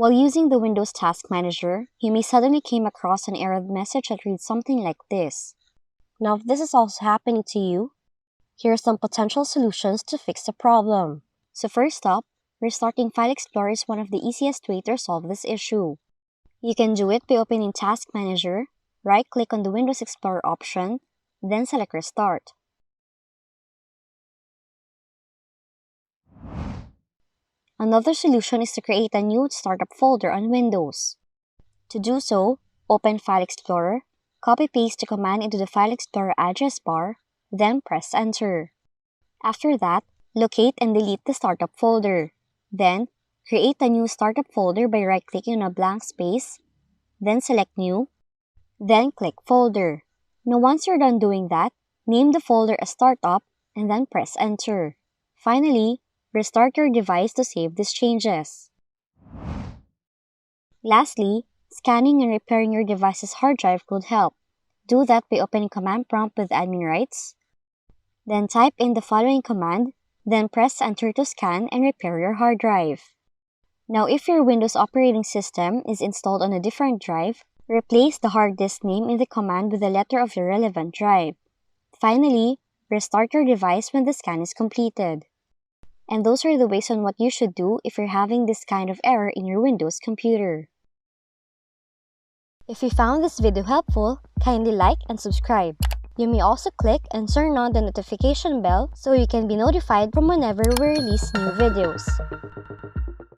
While using the Windows Task Manager, you may suddenly come across an error message that reads something like this. Now, if this is also happening to you, here are some potential solutions to fix the problem. So first up, restarting File Explorer is one of the easiest ways to resolve this issue. You can do it by opening Task Manager, right-click on the Windows Explorer option, then select Restart. Another solution is to create a new startup folder on Windows. To do so, open File Explorer, copy-paste the command into the File Explorer address bar, then press Enter. After that, locate and delete the startup folder. Then, create a new startup folder by right-clicking on a blank space, then select New, then click Folder. Now once you're done doing that, name the folder as Startup and then press Enter. Finally, restart your device to save these changes. Lastly, scanning and repairing your device's hard drive could help. Do that by opening Command Prompt with Admin Rights, then type in the following command, then press Enter to scan and repair your hard drive. Now if your Windows operating system is installed on a different drive, replace the hard disk name in the command with the letter of your relevant drive. Finally, restart your device when the scan is completed. And those are the ways on what you should do if you're having this kind of error in your Windows computer. If you found this video helpful, kindly like and subscribe. You may also click and turn on the notification bell so you can be notified from whenever we release new videos.